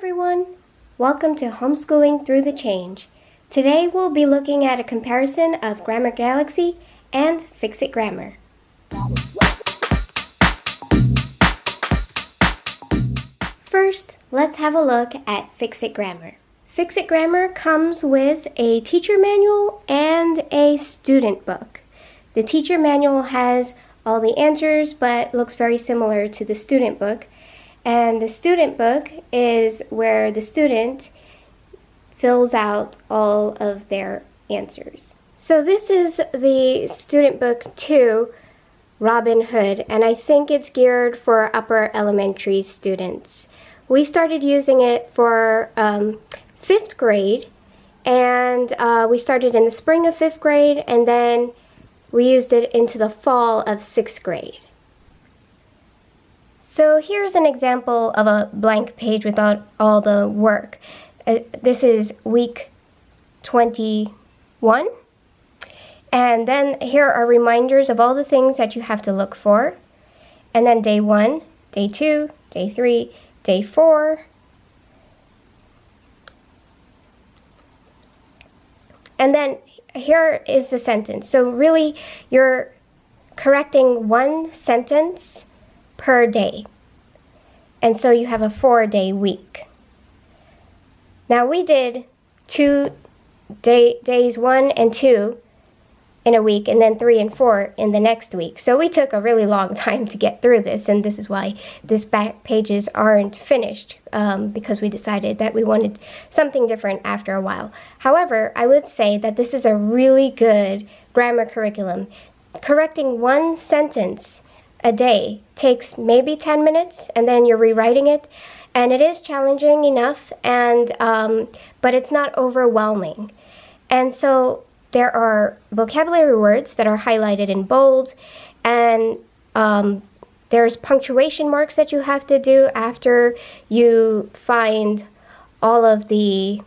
everyone! Welcome to Homeschooling Through the Change. Today we'll be looking at a comparison of Grammar Galaxy and Fix-It Grammar. First, let's have a look at Fix-It Grammar. Fix-It Grammar comes with a teacher manual and a student book. The teacher manual has all the answers but looks very similar to the student book. And the student book is where the student fills out all of their answers. So this is the student book to Robin Hood, and I think it's geared for upper elementary students. We started using it for 5th grade, and we started in the spring of 5th grade, and then we used it into the fall of 6th grade. So here's an example of a blank page without all the work. This is week 21. And then here are reminders of all the things that you have to look for. And then day 1, day 2, day 3, day 4. And then here is the sentence. So really you're correcting one sentence per day. And so you have a 4-day week. Now we did days 1 and 2 in a week, and then 3 and 4 in the next week. So we took a really long time to get through this, and this is why these back pages aren't finished, because we decided that we wanted something different after a while. However, I would say that this is a really good grammar curriculum. Correcting one sentence a day takes maybe 10 minutes, and then you're rewriting it, and it is challenging enough, and but it's not overwhelming. And so there are vocabulary words that are highlighted in bold, and there's punctuation marks that you have to do after you find all of the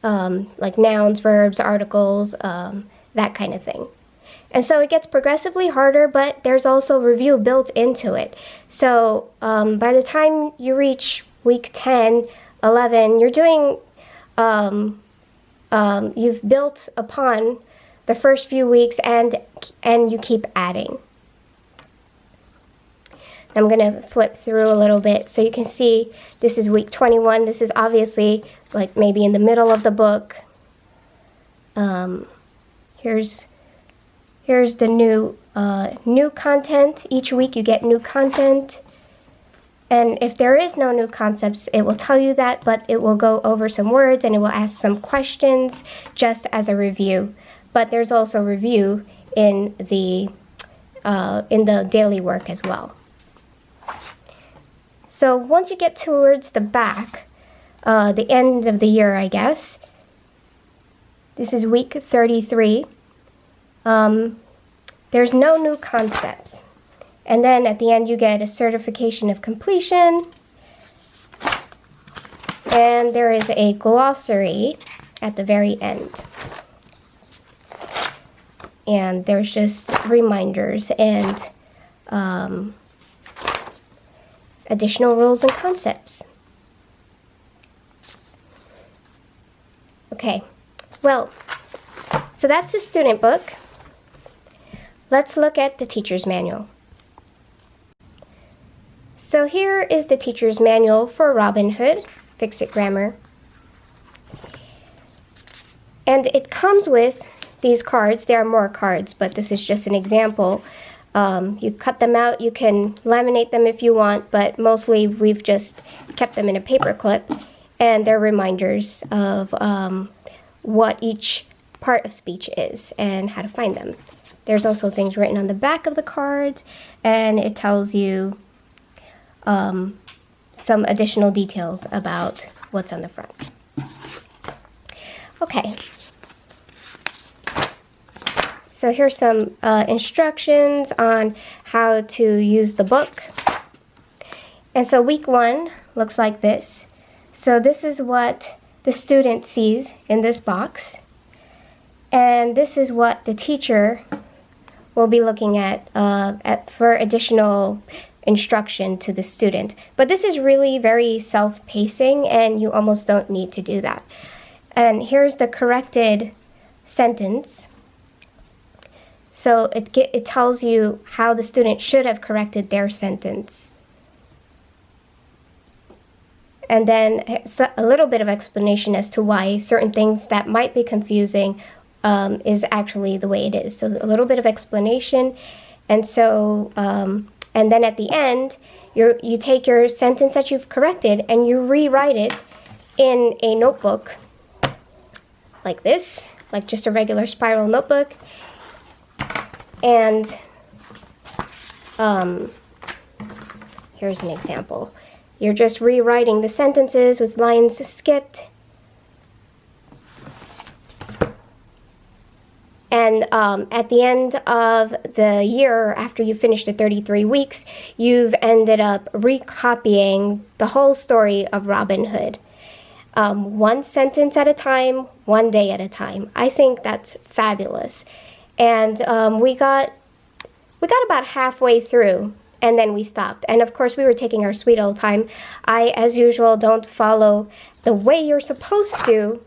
like nouns, verbs, articles, that kind of thing. And so it gets progressively harder, but there's also review built into it. So by the time you reach week 10, 11, you're doing, you've built upon the first few weeks, and you keep adding. I'm going to flip through a little bit so you can see this is week 21. This is obviously like maybe in the middle of the book. Here's the new content. Each week you get new content. And if there is no new concepts, it will tell you that, but it will go over some words and it will ask some questions just as a review. But there's also review in the daily work as well. So once you get towards the back, the end of the year, I guess, this is week 33. There's no new concepts. And then at the end you get a certification of completion. And there is a glossary at the very end. And there's just reminders and additional rules and concepts. Okay, well, so that's the student book. Let's look at the teacher's manual. So here is the teacher's manual for Robin Hood, Fix-It Grammar. And it comes with these cards. There are more cards, but this is just an example. You cut them out, you can laminate them if you want, but mostly we've just kept them in a paper clip. And they're reminders of what each part of speech is and how to find them. There's also things written on the back of the cards, and it tells you some additional details about what's on the front. Okay. So here's some instructions on how to use the book. And so week 1 looks like this. So this is what the student sees in this box. And this is what the teacher will be looking at for additional instruction to the student. But this is really very self-pacing, and you almost don't need to do that. And here's the corrected sentence. So it tells you how the student should have corrected their sentence. And then a little bit of explanation as to why certain things that might be confusing is actually the way it is. So a little bit of explanation. And so, and then at the end, you take your sentence that you've corrected and you rewrite it in a notebook like this, like just a regular spiral notebook. And here's an example. You're just rewriting the sentences with lines skipped. And at the end of the year, after you finish the 33 weeks, you've ended up recopying the whole story of Robin Hood. One sentence at a time, one day at a time. I think that's fabulous. And we got about halfway through, and then we stopped. And of course, we were taking our sweet old time. I, as usual, don't follow the way you're supposed to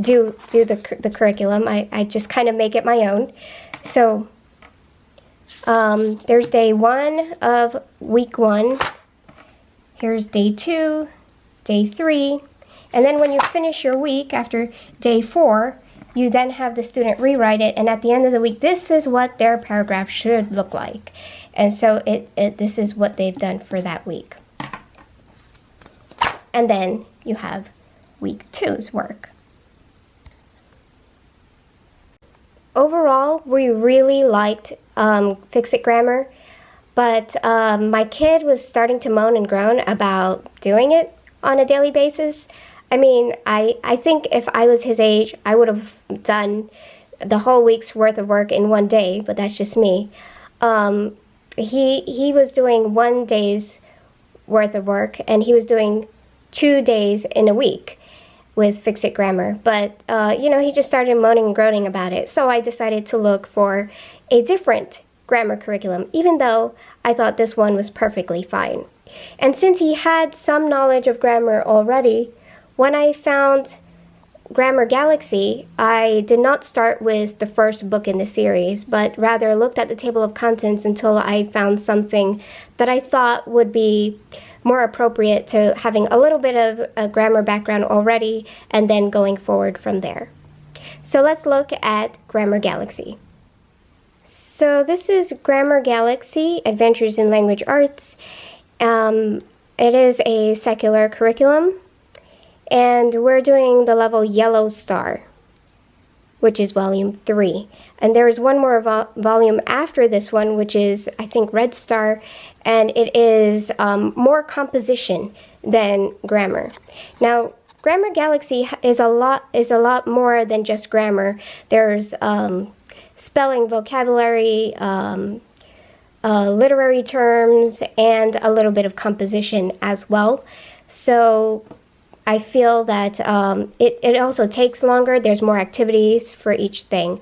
do the curriculum. I just kind of make it my own. So there's day 1 of week 1. Here's day 2, day 3. And then when you finish your week after day 4, you then have the student rewrite it, and at the end of the week, this is what their paragraph should look like. And so this is what they've done for that week. And then you have week 2's work. Overall, we really liked Fix-It Grammar, but my kid was starting to moan and groan about doing it on a daily basis. I mean, I think if I was his age, I would have done the whole week's worth of work in one day, but that's just me. He was doing 1 day's worth of work, and he was doing 2 days in a week with Fix-It Grammar. But, you know, he just started moaning and groaning about it. So I decided to look for a different grammar curriculum, even though I thought this one was perfectly fine. And since he had some knowledge of grammar already, when I found Grammar Galaxy, I did not start with the first book in the series, but rather looked at the table of contents until I found something that I thought would be more appropriate to having a little bit of a grammar background already and then going forward from there. So let's look at Grammar Galaxy. So this is Grammar Galaxy, Adventures in Language Arts. It is a secular curriculum. And we're doing the level Yellow Star, which is volume 3. And there is one more volume after this one, which is, I think, Red Star, and it is more composition than grammar. Now, Grammar Galaxy is a lot more than just grammar. There's spelling, vocabulary, literary terms, and a little bit of composition as well. So I feel that it also takes longer. There's more activities for each thing.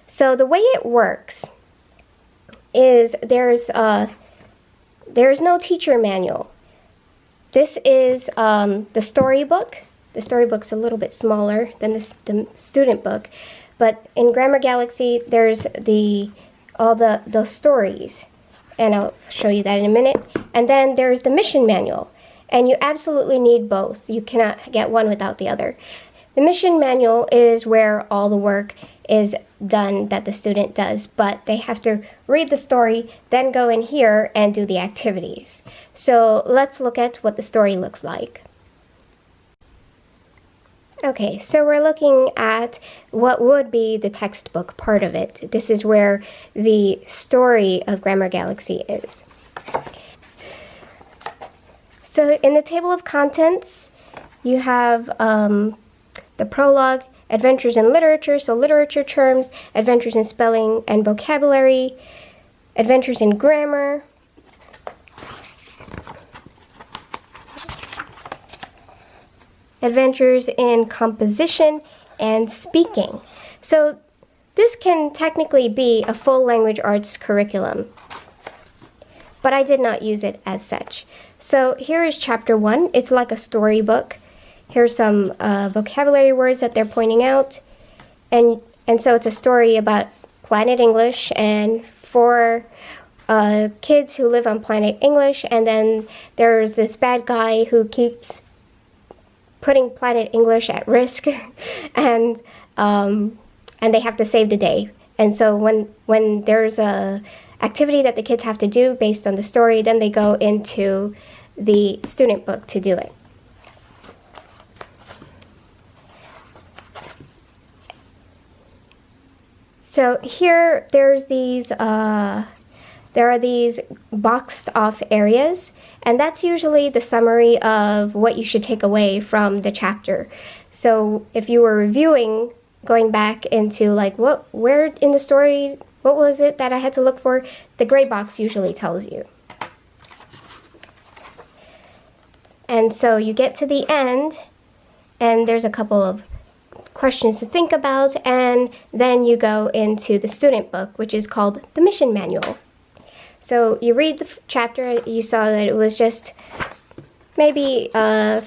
So the way it works is there's no teacher manual. This is the storybook. The storybook's a little bit smaller than the student book, but in Grammar Galaxy there's all the stories, and I'll show you that in a minute. And then there's the mission manual. And you absolutely need both. You cannot get one without the other. The mission manual is where all the work is done that the student does, but they have to read the story, then go in here and do the activities. So let's look at what the story looks like. Okay, so we're looking at what would be the textbook part of it. This is where the story of Grammar Galaxy is. So in the table of contents, you have the prologue, adventures in literature, so literature terms, adventures in spelling and vocabulary, adventures in grammar, adventures in composition and speaking. So this can technically be a full language arts curriculum. but I did not use it as such. So here is chapter 1. It's like a storybook. Here's some vocabulary words that they're pointing out. And so it's a story about Planet English and 4 kids who live on Planet English. And then there's this bad guy who keeps putting Planet English at risk, and they have to save the day. And so when there's a activity that the kids have to do based on the story, then they go into the student book to do it. So here there are these boxed off areas, and that's usually the summary of what you should take away from the chapter. So if you were reviewing, going back into like where in the story, what was it that I had to look for, the gray box usually tells you. And so you get to the end, and there's a couple of questions to think about, and then you go into the student book, which is called the mission manual. So you read the chapter, you saw that it was just maybe 4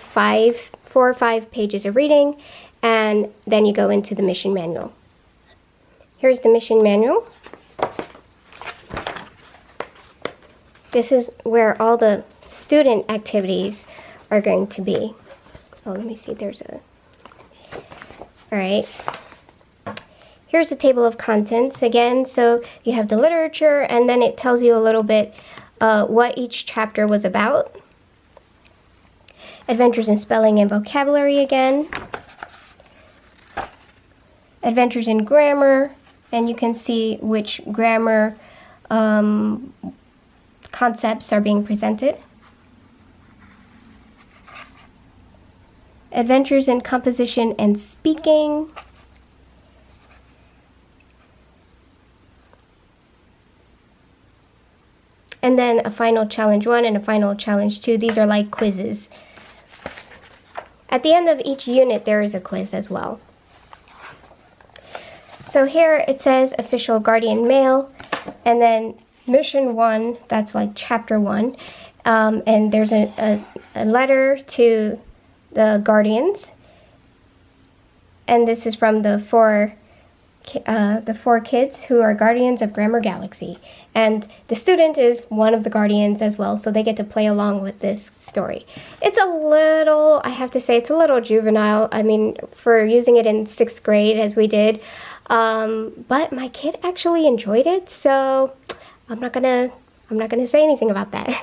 or 5 pages of reading, and then you go into the mission manual. Here's the mission manual. This is where all the student activities are going to be. Oh, let me see, Alright. Here's the table of contents again. So you have the literature, and then it tells you a little bit what each chapter was about. Adventures in spelling and vocabulary again. Adventures in grammar, and you can see which grammar concepts are being presented. Adventures in composition and speaking. And then a final challenge 1 and a final challenge 2. These are like quizzes. At the end of each unit, there is a quiz as well. So here it says official guardian mail, and then mission 1, that's like chapter 1. And there's a letter to the guardians. And this is from the four kids who are guardians of Grammar Galaxy. And the student is one of the guardians as well, so they get to play along with this story. It's a little, I have to say, it's a little juvenile. I mean, for using it in 6th grade as we did. But my kid actually enjoyed it, so I'm not gonna say anything about that.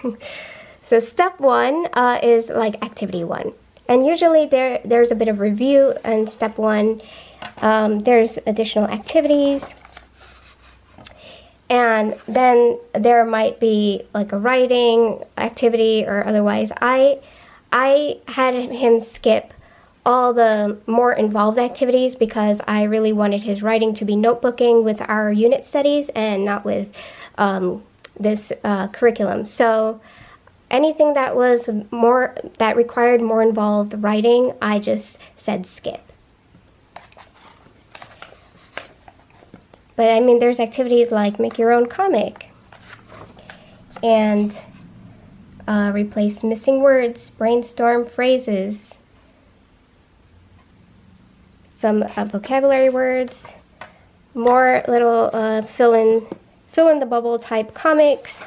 So step 1 is like activity 1. And usually there's a bit of review in step 1. There's additional activities, and then there might be like a writing activity or otherwise. I had him skip all the more involved activities because I really wanted his writing to be notebooking with our unit studies and not with this curriculum. So anything that required more involved writing, I just said skip. But I mean, there's activities like make your own comic, and replace missing words, brainstorm phrases, some vocabulary words, more little fill in the bubble type comics,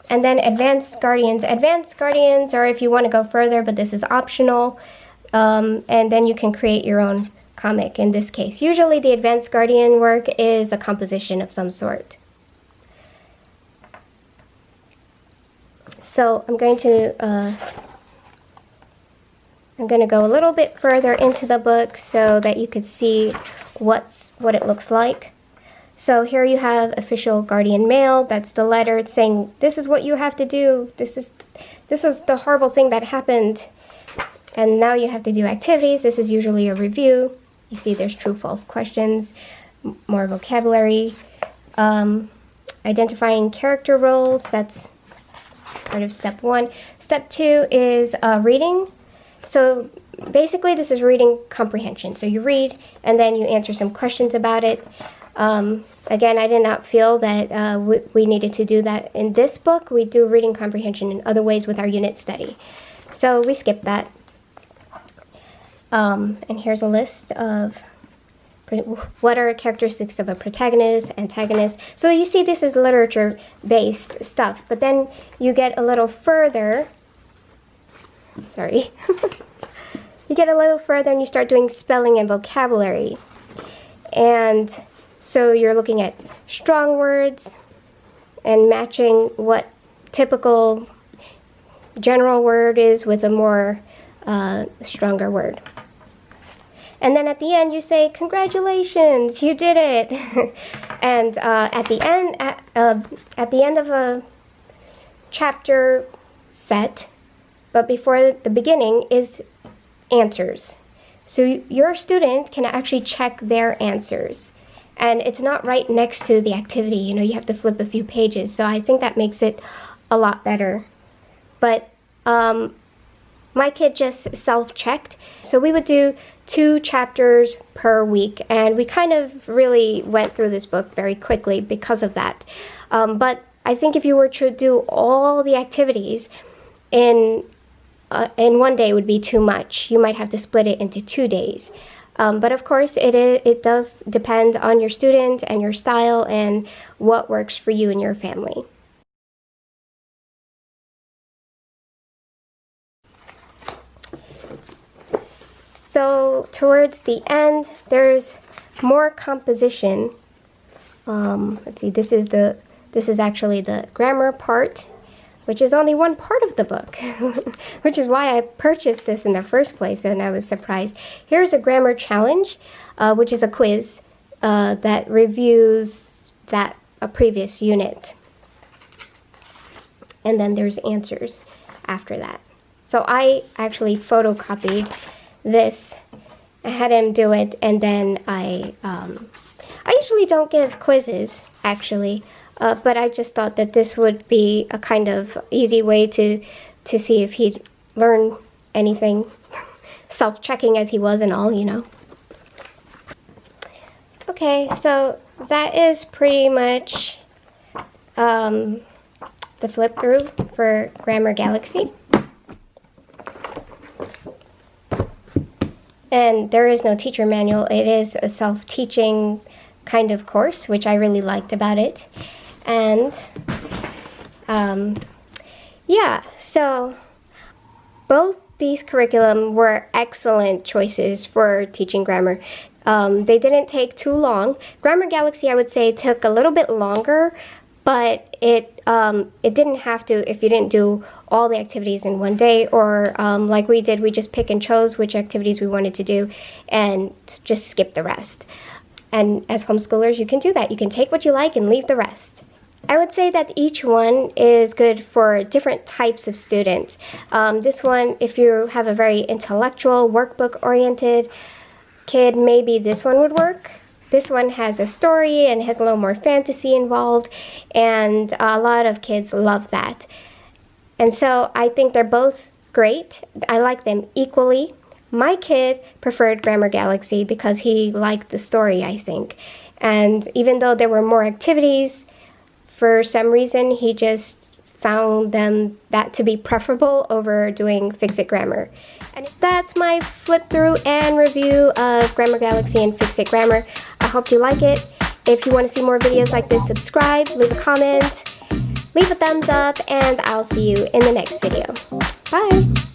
and then advanced guardians. Advanced guardians are if you want to go further, but this is optional, and then you can create your own comic in this case. Usually the advanced guardian work is a composition of some sort. So I'm going to go a little bit further into the book so that you could see what it looks like. So here you have official guardian mail. That's the letter. It's saying this is what you have to do. This is the horrible thing that happened, and now you have to do activities. This is usually a review. You see there's true, false questions, more vocabulary, identifying character roles. That's part of step 1. Step 2 is reading. So basically this is reading comprehension. So you read and then you answer some questions about it. Again, I did not feel that we needed to do that in this book. We do reading comprehension in other ways with our unit study. So we skipped that. And here's a list of what are characteristics of a protagonist, antagonist. So you see this is literature-based stuff, but then you get a little further, sorry, you get a little further and you start doing spelling and vocabulary. And so you're looking at strong words and matching what typical general word is with a more stronger word. And then at the end you say, congratulations, you did it. And at the end of a chapter set, but before the beginning, is answers. So your student can actually check their answers. And it's not right next to the activity, you know, you have to flip a few pages. So I think that makes it a lot better. But my kid just self-checked. So we would do 2 chapters per week, and we kind of really went through this book very quickly because of that. But I think if you were to do all the activities in one day, it would be too much. You might have to split it into 2 days. But of course, it does depend on your student and your style and what works for you and your family. So towards the end, there's more composition. Let's see, this is actually the grammar part, which is only one part of the book, which is why I purchased this in the first place, and I was surprised. Here's a grammar challenge, which is a quiz that reviews a previous unit. And then there's answers after that. So I actually photocopied this. I had him do it, and then I usually don't give quizzes, actually, but I just thought that this would be a kind of easy way to see if he'd learn anything, self-checking as he was and all, you know. Okay, so that is pretty much the flip through for Grammar Galaxy. And there is no teacher manual. It is a self-teaching kind of course, which I really liked about it. And yeah, so both these curriculum were excellent choices for teaching grammar. They didn't take too long. Grammar Galaxy, I would say, took a little bit longer, but it didn't have to if you didn't do all the activities in one day, or like we did, we just pick and chose which activities we wanted to do and just skip the rest. And as homeschoolers, you can do that. You can take what you like and leave the rest. I would say that each one is good for different types of students. This one, if you have a very intellectual, workbook-oriented kid, maybe this one would work. This one has a story and has a little more fantasy involved, and a lot of kids love that. And so I think they're both great. I like them equally. My kid preferred Grammar Galaxy because he liked the story, I think. And even though there were more activities, for some reason he just found that to be preferable over doing Fix-It Grammar. And that's my flip through and review of Grammar Galaxy and Fix-It Grammar. I hope you like it. If you want to see more videos like this, subscribe, leave a comment, leave a thumbs up, and I'll see you in the next video. Bye!